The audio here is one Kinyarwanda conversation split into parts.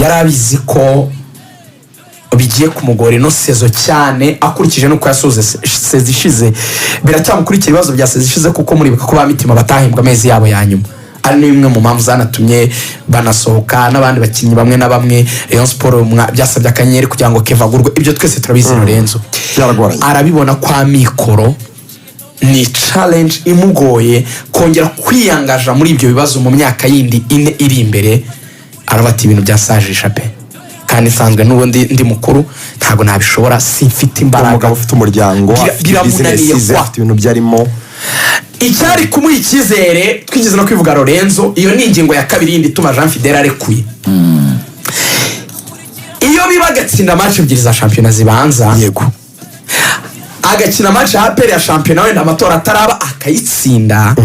yarabizi ko bigiye kumugora ino sezo cyane akurikije nuko yasoze sezi ishize. Biracyamukurikira ibibazo bya sezi ishize kuko muribuka ko bamitima batahembwa amezi yabo ya nyuma, ari nimwe mu mpamvu zanatumye banasohoka n'abandi bakinnyi bamwe na bamwe. Rayon Sport byasabye akanyenyeri kugira ngo Keva agurwe, ibyo twese turabizi. Lorenzo arabibona kwa mikoro ni challenge imugoye kongera kwiyangaja muri ibyo bibazo mu myaka yindi ine iri imbere. Arabati ibintu byasajisha pe, kandi sanzwe n'ubundi ndi mukuru ntago nabishobora, simfite imbaraga. Umugabo ufite umuryango, biramunaniye afite ibintu byarimo. Icyari kumuha icyizere twigeze no kwivuga Lorenzo, iyo ni ingingo ya kabiri yindi ituma Jean Fidel arekuye. Iyo biba agatsinda match ebyiri za shampiyona zibanza, yego, agakina match ya APR ya shampiyona wenda amatora ataraba akayitsinda,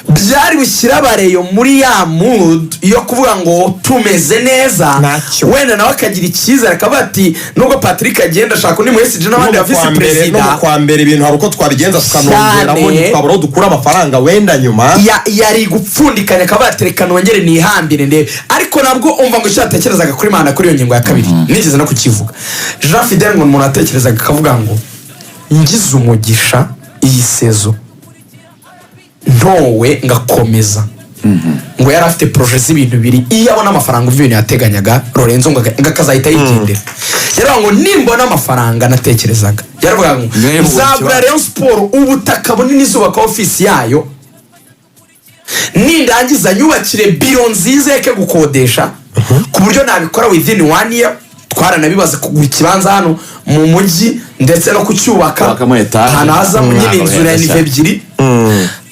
byari bushyira bareyo muri ya mood yo kuvuga ngo tumeze neza. Wenda nawe akagira icyizere akavuga ati nubwo Patrick agenda ashaka undi muhesije n'abandi ba vice president, no kwa mbere ibintu hari uko twabigenza tukanongeramo twabura dukura amafaranga wenda nyuma yari gupfundikanya akavuga ati reka nongere nihambire ndebe. Ariko nabwo umva ngo cyatekerezaga kuri Mana kuri iyo ngingo ya kabiri nigeze no kukivuga. Jean Fidel ngo umuntu atekerezaga akavuga ngo ngize umugisha iyi sezo ntowe ngakomeza, ngo yari afite projet z'ibintu biri. Iyo abona amafaranga uvyo yateganyaga Lorenzo ngo akazahita yigendera. Yaravuga ngo nimbona amafaranga natekerezaga, yaravuga ngo nzagura Rayon Sport ubutaka bunini zubaka office yayo, nindangiza nyubakire biro nziza yake gukodesha ku buryo nabikora within 1 year. Twaranabibaza kugura ikibanza hano mu mujyi ndetse no kucyubaka hano haza nyine inzu ya nive ebyiri.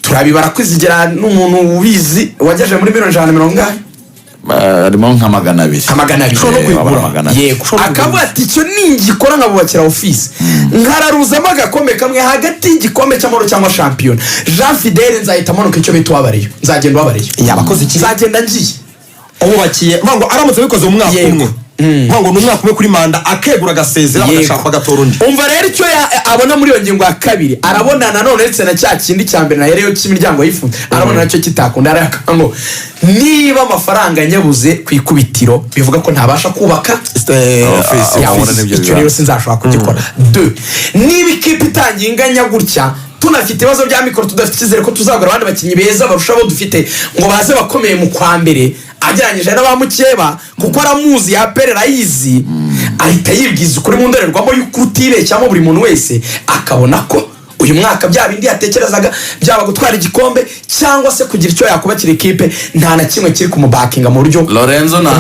Turabibara kwizigera n'umuntu ubizi wageje muri 150 arimo nka 200 no kwigura. Yego, akavuga ati icyo ningikora nkabubakira office nkararuzamo agakombe kamwe hagati y'igikombe cy'amahoro cyangwa shampiyona. Jean Fidel nzahita manuka icyo bita wabariyo, nzagenda wabariyo. Yabakoze iki? Nzagenda ngiye ububakiye mango aramutse bikoze mu mwaka umwe, mango n'umwaka umwe kuri manda akegura agasezera bagashaka gatora undi. Umva rero icyo abona muri iyo ngingo ya kabiri, arabona nanone ndetse na cya kindi cya mbere na yereyo cy'imiryango yifunze, arabona nacyo kitakunda. Araka ngo niba amafaranga nyabuze ku ikubitiro bivuga ko ntabasha kubaka office, icyo rero sinzashobora kugikora. 2 niba ikipe itangiye inganya gutya, tunafite ibibazo bya mikoro, tudafite icyizere ko tuzagura abandi bakinnyi beza barusha abo dufite ngo baze bakomeye mu kwa mbere, ageranyije n'abamukeba kuko aramuzi yaperera yizi, ahita yibwiza ukuri mu ndorerwamo y'ukutire cyangwa buri muntu wese akabona ko uyu mwaka bya bindi yatekerezaga byaba gutwara igikombe cyangwa se kugira icyo yakubakira ikipe, nta na kimwe kiri kumubakinga mu buryo Lorenzo na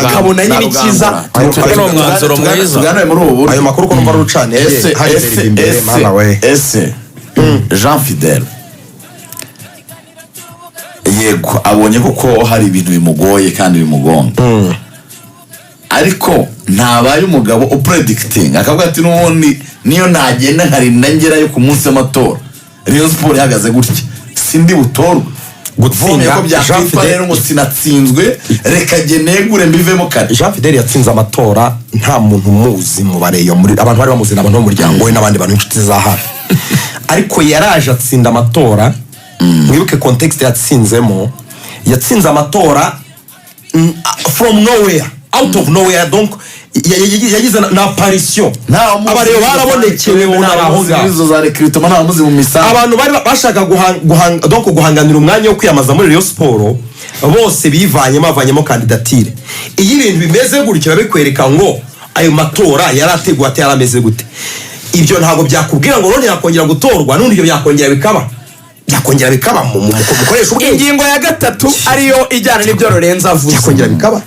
akabona nyine cyiza. umwanzuro mwiza tuganire muri ubu buryo. Ayo makuru ko numva rucane ese Jean Fidel yego abonye kuko hari ibintu bimugoye kandi bimugonga, ariko ntabaye umugabo upredicting akavuga ati n'ubundi niyo nagenda nkarinda ngerayo ku munsi w'amatora Rayon Sport ihagaze gutya sindi butorwa gutsinda ko byakwitwa rero ngo sinatsinzwe reka genegure mbivemo kare. Jean Fidel yatsinze amatora nta muntu muzi mu bareyo muri abantu bari bamuzi n'abantu b'umuryango we n'abandi bantu inshuti za hafi, ariko yaraje atsinda amatora. Mwibuke context yatsinzemo, yatsinze amatora from nowhere, out of nowhere. Donc yagize na apparition, abareba barabonekewe izo za recruitment n'abamuzi mu misana. Abantu bari bashaka guhanganira umwanya wo kwiyamaza muri Rayon Sport bose bavanyemo kandidatire. Iyi bintu bimeze gutyo babikwereka ngo ayo matora yarateguwe ate yarameze gute. Ibyo ntago byakubwira ngo none yakongera gutorwa n'undi ibyo byakongera bikaba mu mukoresha ubwenge. Ingingo ya gatatu ariyo ijyana n'ibyo Lorenzo avuze, yakongera bikaba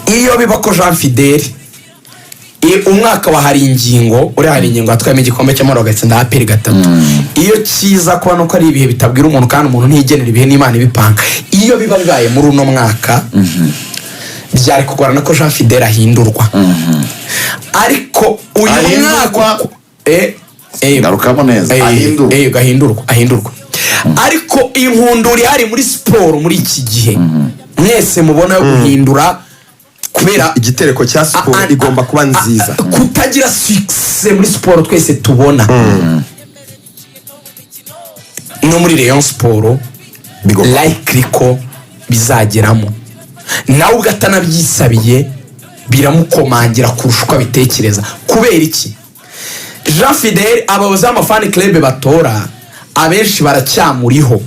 iyo biba ko Jean Fidel umwaka wa hari ingingo atwayemo igikombe cy'amahoro agatsinda APR 3. Iyo kiza kuba nuko ari ibihe bitabwira umuntu kandi umuntu ntigenera ibihe n'Imana ibipanga. Iyo biba bibaye muri uno mwaka byari kugorana ko Jean Fidel ahindurwa, ariko uyu mwaka garukamo neza ahindurwa. Ariko inkunduri hari muri siporo muri iki gihe mwese mubona guhindura kubera igitereko cya siporo igomba kuba nziza, kutagira success muri siporo twese tubona no muri Rayon Sport likely ko bizageramo nawe ubwo atanabyisabiye biramukomangira kurusha uko abitekereza. kubera iki? Jean Fidel abayobozi b'amafani club batora abenshi baracyamuriho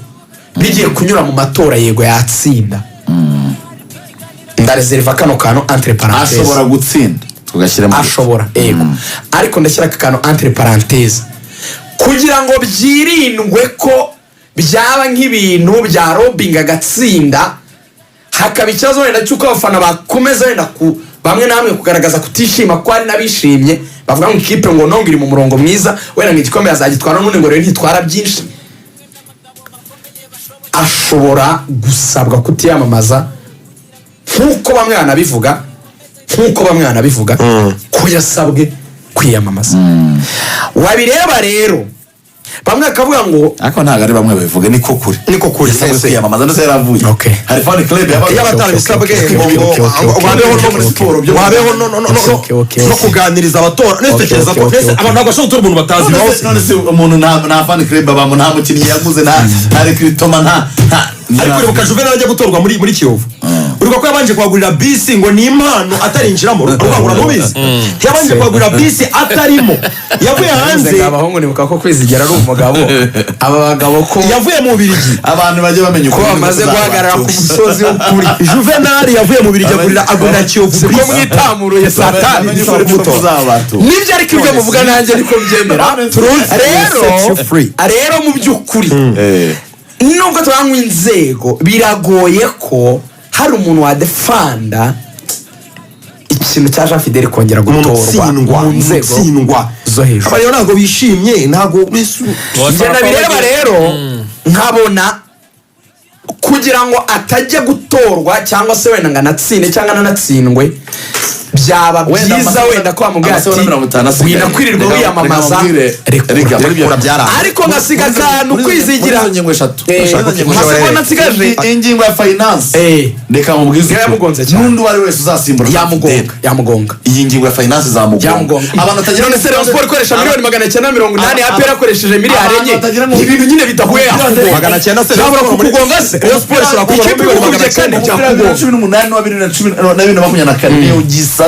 bigiye kunyura mu matora yego yatsinda. Ndareserva kano kantu entre parenthèses. ashobora gutsinda tugashyiramo ashobora yego ariko ndashyira aka kantu entre parenthèses kugira ngo byirindwe ko byaba nk'ibintu bya robbing agatsinda, hakaba ikibazo wenda cy'uko abafana bakomeza wenda ku bamwe na bamwe kugaragaza kutishima ko ari nabishimye bavuga ngo ikipe ngo nongo iri mu murongo mwiza wenda ngo igikombe azagitwara n'ubundi ngo rero ntitwara byinshi. Ashobora gusabwa kutiyamamaza nk'uko bamwe banabivuga ko yasabwe kwiyamamaza. Wabireba rero bamwe bakavuga ngo ariko ntabwo ari bamwe babivuga niko kuri yasabwe kwiyamamaza ndetse yaravuye. Okay. hari fan club y'abatarabisabwe wabeho no muri siporo wabeho no kuganiriza abatora nitekereza ko mbese abantu ntabwo bashobora gutora umuntu batazi bose. none se umuntu nta fan club abamo nta mukinnyi yaguze nta recruitment nta ariko uribuka Juvenal ajya gutorwa muri Kiyovu uribuka ko yabanje kuhagurira bisi ngo ni impano atarinjiramo urabura mubizi yabanje kuhagurira bisi atarimo yavuye hanze. Abahungu nibuka ko kwizigera ari umugabo aba bagabo ko yavuye mu Birigi abantu bajye bamenya ko bamaze guhagarara ku musozi w'ukuri. Juvenal yavuye mu Birigi agurira Kiyovu ko mwitamuruye satani nibyo ariko ibyo muvuga nanjye niko byemera. Rero mu by'ukuri nubwo tubanywa inzego biragoye ko hari umuntu wadefanda ikintu cya Jean Fidel kongera gutorwa mu nzego zo hejuru. Abayo ntabwo bishimye ntabwo ngenda bireba rero nkabona kugira ngo atajya gutorwa cyangwa se wenda ngo anatsinde cyangwa ananatsindwe byaba byiza wenda ko bamubwira ati winakwirirwa wiyamamaza ariko ngasiga akantu kwizigira nkasabona nsigaje ingingo ya finance reka mubwize n'undi wari wese uzasimbura yamugonga iyi ngingo ya finance zamugonga abantu batagira none Rayon Sport ikoresha miliyoni 980 APR akoresheje miliyari enye ibintu nyine bidahuye 900 ntabura kukugonga se Rayon Sport ishobora kugonga miliyoni 18 wa 2024 niyo ugisa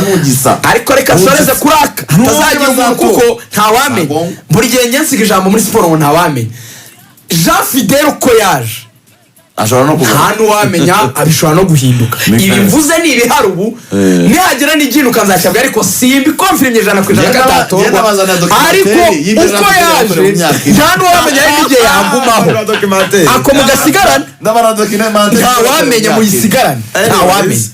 ariko reka soreze kuraka tazagira umuntu kuko ntawamenya buri gihe nyensiga ijambo muri siporo ngo ntawamenya. Jean Fidel uko yaje ashobora no kuba nta n'uwamenya abishobora no guhinduka. Ibi mvuze ni ibihari ubu nihagira n'igihinduka nzashyabwa ariko simbi konfirimye 100% ko atatorwa ariko uko yaje nta n'uwamenya n'igihe yagumaho ako mugasigarana ntawamenya muyisigarane ntawamenya.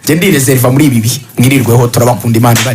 Ndirezerva muri ibi mwirirweho turabakunda Imana bari